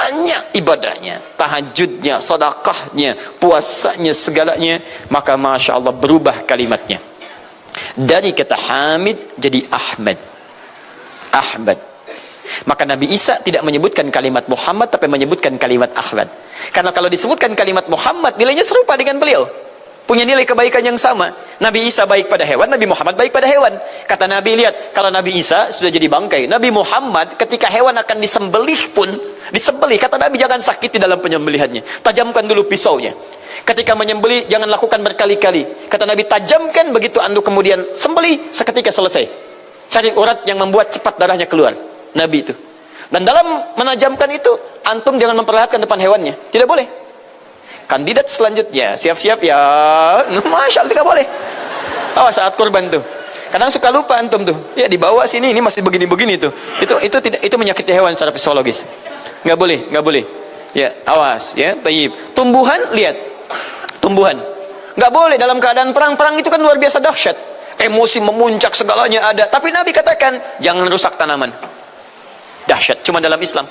banyak ibadahnya, tahajudnya, sedekahnya, puasanya, segalanya, maka Masya Allah berubah kalimatnya dari kata Hamid jadi Ahmad. Ahmad. Maka Nabi Isa tidak menyebutkan kalimat Muhammad, tapi menyebutkan kalimat Ahmad. Karena kalau disebutkan kalimat Muhammad, nilainya serupa dengan beliau, punya nilai kebaikan yang sama. Nabi Isa baik pada hewan, Nabi Muhammad baik pada hewan. Kata Nabi, lihat, kalau Nabi Isa sudah jadi bangkai, Nabi Muhammad ketika hewan akan disembelih pun, disembelih, kata Nabi, jangan sakiti dalam penyembelihannya, tajamkan dulu pisaunya. Ketika menyembelih, jangan lakukan berkali-kali, kata Nabi, tajamkan, begitu anduk kemudian sembelih, seketika selesai. Cari urat yang membuat cepat darahnya keluar, Nabi itu. Dan dalam menajamkan itu, antum jangan memperlihatkan depan hewannya, tidak boleh. Kandidat selanjutnya, siap-siap ya. Masya Allah, tidak boleh. Awas saat kurban tuh, kadang suka lupa antum tuh, ya dibawa sini, ini masih begini-begini tuh. Itu menyakiti hewan secara psikologis. Nggak boleh, nggak boleh. Ya, awas ya. Tayyib. Tumbuhan, lihat. Tumbuhan. Nggak boleh dalam keadaan perang itu kan luar biasa dahsyat. Emosi memuncak, segalanya ada. Tapi Nabi katakan, jangan rusak tanaman. Dahsyat, cuma dalam Islam.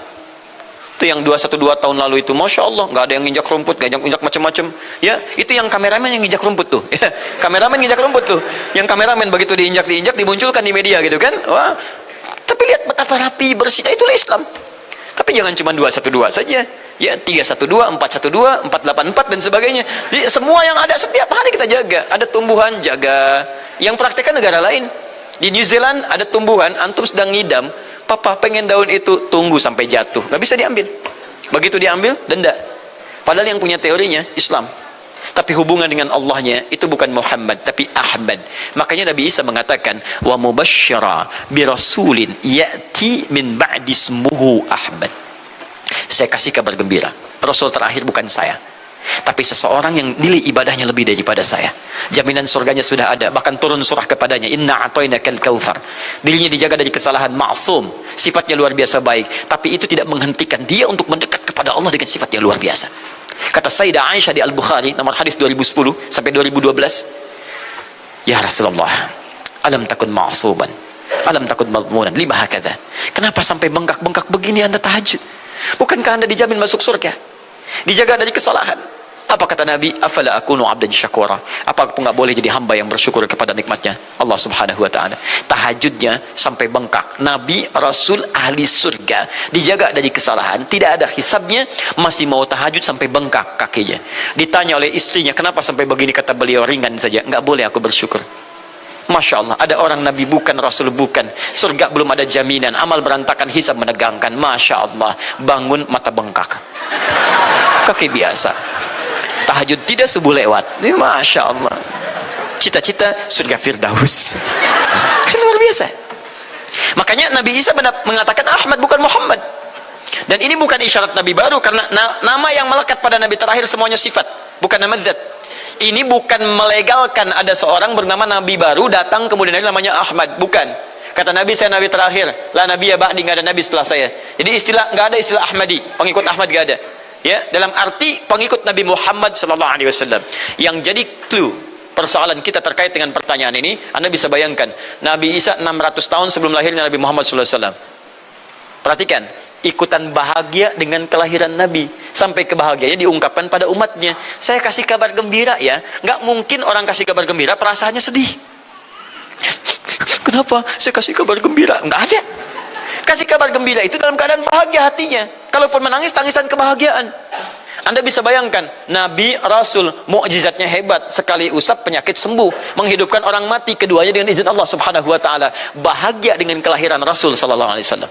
Itu yang 212 tahun lalu itu, Masya Allah, nggak ada yang nginjak rumput, nggak injak macam-macam. Ya, itu yang kameramen yang nginjak rumput tuh. Ya, kameramen nginjak rumput tuh. Yang kameramen begitu diinjak, dimunculkan di media gitu kan. Wah, tapi lihat betapa rapi, bersih. Itulah Islam. Tapi jangan cuma 212 saja. Ya, 312, 412, 484 dan sebagainya. Jadi, semua yang ada setiap hari kita jaga. Ada tumbuhan, jaga. Yang praktekkan negara lain. Di New Zealand ada tumbuhan, antum sedang ngidam, papa pengen daun itu, tunggu sampai jatuh, nggak bisa diambil. Begitu diambil, denda. Padahal yang punya teorinya Islam, tapi hubungan dengan Allahnya itu bukan Muhammad, tapi Ahmad. Makanya Nabi Isa mengatakan, wa mubasysyira bi rasulin ya'ti min ba'di ismuhu Ahmad. Saya kasih kabar gembira, Rasul terakhir bukan saya, tapi seseorang yang nilai ibadahnya lebih daripada saya. Jaminan surganya sudah ada, bahkan turun surah kepadanya, inna a'tainakal kautsar. Dirinya dijaga dari kesalahan, maksum, sifatnya luar biasa baik, tapi itu tidak menghentikan dia untuk mendekat kepada Allah dengan sifat yang luar biasa. Kata Sayyidah Aisyah di Al-Bukhari, nomor hadis 2010 sampai 2012, ya Rasulullah, alam takun ma'suban, alam takun madmunan, lima hakadha. Kenapa sampai bengkak-bengkak begini Anda tahajud? Bukankah Anda dijamin masuk surga? Dijaga dari kesalahan. Apa kata Nabi? Afala akunu abdan syakura. Apa aku nggak boleh jadi hamba yang bersyukur kepada nikmatnya Allah Subhanahu wa taala? Tahajudnya sampai bengkak. Nabi, Rasul, ahli surga, dijaga dari kesalahan, tidak ada hisabnya, masih mau tahajud sampai bengkak kakinya. Ditanya oleh istrinya, kenapa sampai begini? Kata beliau, ringan saja, nggak boleh aku bersyukur. Masya Allah, ada orang Nabi bukan, Rasul bukan, surga belum ada jaminan, amal berantakan, hisab menegangkan. Masya Allah, bangun mata bengkak, kaki biasa, tahajud tidak, subuh lewat. Ini Masya Allah, cita-cita surga Firdaus. Luar biasa. Makanya Nabi Isa mengatakan Ahmad bukan Muhammad. Dan ini bukan isyarat Nabi baru, karena nama yang melekat pada Nabi terakhir semuanya sifat, bukan nama zat. Ini bukan melegalkan ada seorang bernama Nabi baru datang kemudian namanya Ahmad, bukan. Kata Nabi, saya Nabi terakhir, la Nabi ya ba'di, nggak ada Nabi setelah saya. Jadi nggak ada istilah Ahmadi, pengikut Ahmad nggak ada. Ya, dalam arti pengikut Nabi Muhammad sallallahu alaihi wasallam. Yang jadi clue persoalan kita terkait dengan pertanyaan ini, Anda bisa bayangkan, Nabi Isa 600 tahun sebelum lahirnya Nabi Muhammad sallallahu alaihi wasallam. Perhatikan, ikutan bahagia dengan kelahiran Nabi, sampai kebahagiaannya diungkapkan pada umatnya. Saya kasih kabar gembira ya, nggak mungkin orang kasih kabar gembira perasaannya sedih. Kenapa saya kasih kabar gembira? Nggak ada. Kasih kabar gembira itu dalam keadaan bahagia hatinya. Kalaupun menangis, tangisan kebahagiaan. Anda bisa bayangkan, Nabi, Rasul, mukjizatnya hebat, sekali usap penyakit sembuh, menghidupkan orang mati, keduanya dengan izin Allah Subhanahu wa taala. Bahagia dengan kelahiran Rasul sallallahu alaihi wasallam.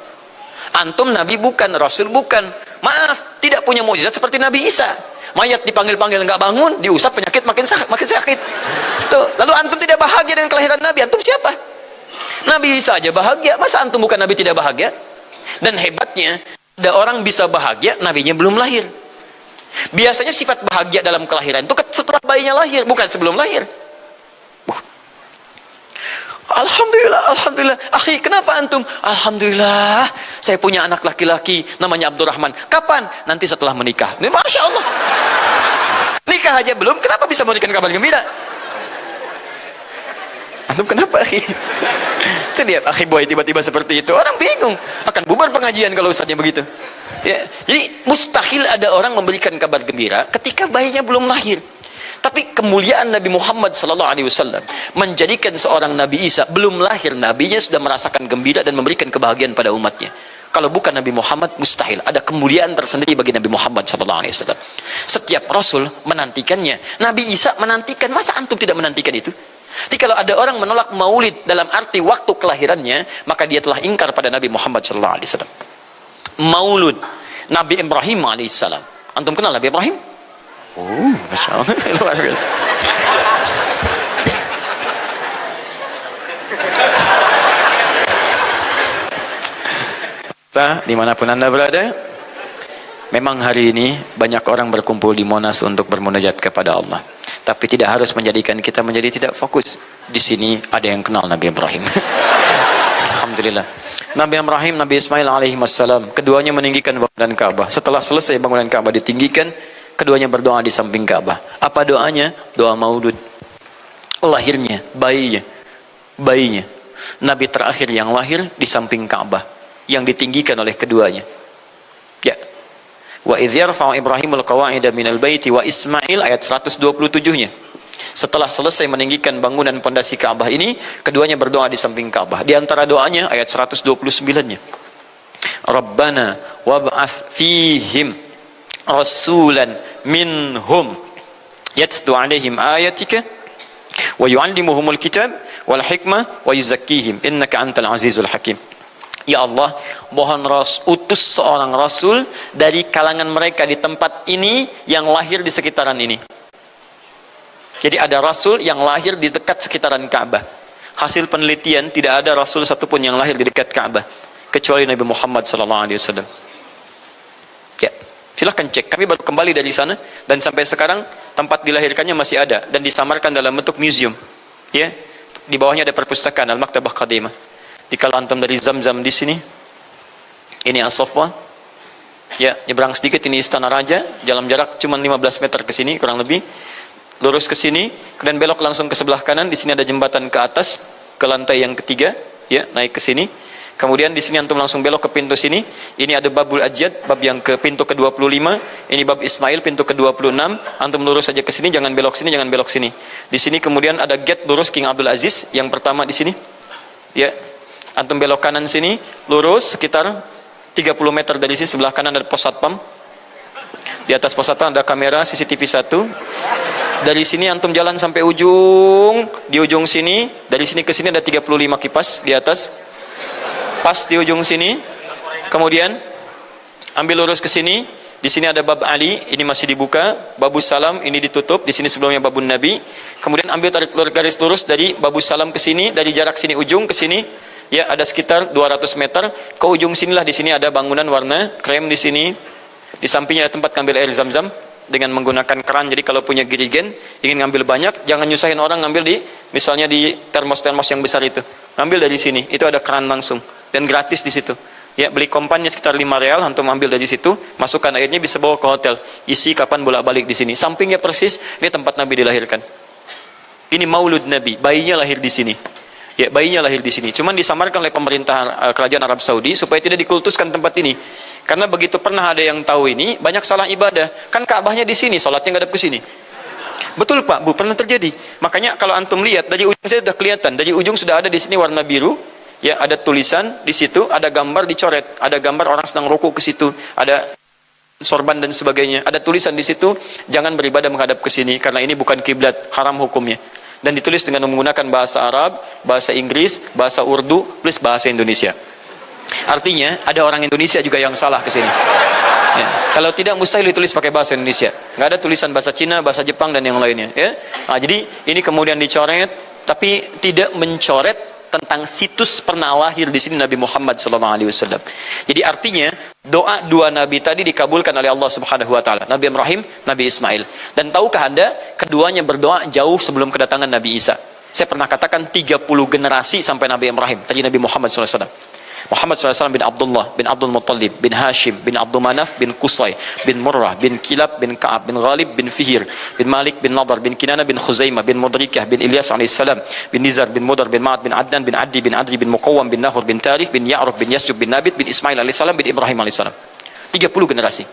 Antum Nabi bukan, Rasul bukan. Maaf, tidak punya mukjizat seperti Nabi Isa. Mayat dipanggil-panggil nggak bangun, diusap penyakit makin sakit. Tuh, lalu antum tidak bahagia dengan kelahiran Nabi, antum siapa? Nabi Isa aja bahagia, masa antum bukan Nabi tidak bahagia? Dan hebatnya, ada orang bisa bahagia, nabinya belum lahir. Biasanya sifat bahagia dalam kelahiran itu setelah bayinya lahir, bukan sebelum lahir. Alhamdulillah, alhamdulillah. Akhi, kenapa antum? Alhamdulillah, saya punya anak laki-laki namanya Abdurrahman. Kapan? Nanti setelah menikah. Ini Masya Allah. Nikah aja belum, kenapa bisa memberikan kabar gembira? Antum kenapa, akhi? Itu lihat, akhi boy tiba-tiba seperti itu. Orang bingung. Akan bubar pengajian kalau ustadznya begitu. Ya, jadi mustahil ada orang memberikan kabar gembira ketika bayinya belum lahir. Tapi kemuliaan Nabi Muhammad SAW menjadikan seorang Nabi Isa belum lahir, nabinya sudah merasakan gembira dan memberikan kebahagiaan pada umatnya. Kalau bukan Nabi Muhammad, mustahil ada kemuliaan tersendiri bagi Nabi Muhammad SAW. Setiap Rasul menantikannya. Nabi Isa menantikan, masa antum tidak menantikan itu? Jadi kalau ada orang menolak maulid dalam arti waktu kelahirannya, maka dia telah ingkar pada Nabi Muhammad SAW. Maulud Nabi Ibrahim alaihissalam. Antum kenal Nabi Ibrahim? Oh, Masya Allah. Luar biasa. Dimanapun anda berada, memang hari ini banyak orang berkumpul di Monas untuk bermunajat kepada Allah. Tapi tidak harus menjadikan kita menjadi tidak fokus. Di sini ada yang kenal Nabi Ibrahim. Alhamdulillah. Nabi Ibrahim, Nabi Ismail alaihi wassalam, keduanya meninggikan bangunan Ka'bah. Setelah selesai bangunan Ka'bah ditinggikan, keduanya berdoa di samping Ka'bah. Apa doanya? Doa maulud. Lahirnya, bayinya. Nabi terakhir yang lahir di samping Ka'bah, yang ditinggikan oleh keduanya. Ya. Wa idh yarfa'u Ibrahimul qawa'ida minal baiti wa Ismail, ayat 127-nya. Setelah selesai meninggikan bangunan pondasi Ka'bah ini, keduanya berdoa di samping Ka'bah. Di antara doanya ayat 129-nya. Rabbana wab'ath fihim rasulan minhum yatlu 'alaihim ayatika wa yu'allimuhumul kitab wal hikmah wa yuzakkihim innaka antal azizul hakim. Ya Allah, mohon utus seorang rasul dari kalangan mereka di tempat ini yang lahir di sekitaran ini. Jadi ada rasul yang lahir di dekat sekitaran Ka'bah. Hasil penelitian, tidak ada rasul satupun yang lahir di dekat Ka'bah kecuali Nabi Muhammad SAW. Ya, silahkan cek. Kami baru kembali dari sana dan sampai sekarang tempat dilahirkannya masih ada dan disamarkan dalam bentuk museum. Ya, di bawahnya ada perpustakaan Al-Maktabah Qadimah. Di kalau antum dari Zamzam di sini, ini As-Saffah. Ya, nyebrang sedikit ini Istana Raja, dalam jarak cuma 15 meter ke sini kurang lebih. Lurus ke sini, kemudian belok langsung ke sebelah kanan. Di sini ada jembatan ke atas ke lantai yang ketiga, ya, naik ke sini. Kemudian di sini antum langsung belok ke pintu sini. Ini ada Babul Ajjad, bab yang ke pintu ke-25. Ini bab Ismail, pintu ke-26. Antum lurus saja ke sini, jangan belok sini, jangan belok sini. Di sini kemudian ada gate lurus King Abdul Aziz yang pertama di sini. Ya. Antum belok kanan sini, lurus sekitar 30 meter dari sini, sebelah kanan ada pos satpam. Di atas pos satpam ada kamera CCTV 1. Dari sini antum jalan sampai ujung, di ujung sini, dari sini ke sini ada 35 kipas di atas. Pas di ujung sini. Kemudian ambil lurus ke sini, di sini ada bab Ali, ini masih dibuka. Babus Salam ini ditutup, di sini sebelumnya babun Nabi. Kemudian ambil tarik garis lurus dari Babus Salam ke sini, dari jarak sini ujung ke sini. Ya, ada sekitar 200 meter ke ujung sinilah. Di sini ada bangunan warna krem di sini. Di sampingnya ada tempat ngambil air Zam-Zam dengan menggunakan keran. Jadi kalau punya girigen ingin ngambil banyak, jangan nyusahin orang ngambil di misalnya di termos-termos yang besar itu. Ngambil dari sini. Itu ada keran langsung dan gratis di situ. Ya, beli kompannya sekitar 5 real, antum ambil dari situ, masukkan airnya, bisa bawa ke hotel. Isi kapan bolak-balik di sini. Sampingnya persis ini tempat Nabi dilahirkan. Ini Maulud Nabi, bayinya lahir di sini. Ya, bayinya lahir di sini. Cuman disamarkan oleh pemerintah kerajaan Arab Saudi supaya tidak dikultuskan tempat ini. Karena begitu pernah ada yang tahu ini, banyak salah ibadah. Kan Ka'bahnya di sini, salatnya ngadep ke sini. Betul Pak, Bu, pernah terjadi. Makanya kalau antum lihat dari ujung saya sudah kelihatan, dari ujung sudah ada di sini warna biru. Ya, ada tulisan di situ, ada gambar dicoret, ada gambar orang sedang rukuk ke situ, ada sorban dan sebagainya. Ada tulisan di situ, jangan beribadah menghadap ke sini karena ini bukan kiblat, haram hukumnya. Dan ditulis dengan menggunakan bahasa Arab, bahasa Inggris, bahasa Urdu, plus bahasa Indonesia. Artinya ada orang Indonesia juga yang salah ke sini. Ya. Kalau tidak mustahil ditulis pakai bahasa Indonesia. Nggak ada tulisan bahasa Cina, bahasa Jepang dan yang lainnya. Ya. Nah, jadi ini kemudian dicoret, tapi tidak mencoret tentang situs pernah lahir di sini Nabi Muhammad SAW. Jadi artinya doa dua Nabi tadi dikabulkan oleh Allah Subhanahu Wa Taala. Nabi Ibrahim, Nabi Ismail. Dan tahukah anda keduanya berdoa jauh sebelum kedatangan Nabi Isa. Saya pernah katakan 30 generasi sampai Nabi Ibrahim. Tadi Nabi Muhammad SAW. Muhammad SAW bin Abdullah, bin Abdul Muttalib, bin Hashim, bin Abdul Manaf, bin Qusay, bin Murrah, bin Kilab, bin Ka'ab, bin Ghalib, bin Fihir, bin Malik, bin Nadar, bin Kinana, bin Khuzaimah, bin Mudrikah, bin Ilyas alaihissalam, bin Nizar, bin Mudar, bin Ma'ad, bin Adnan, bin Addi, bin Adri, bin Muqawwam, bin Nahur, bin Tarif, bin Ya'ruf, bin Yasjub, bin Nabit, bin Ismail alaihissalam, bin Ibrahim alaihissalam. 30 generasi.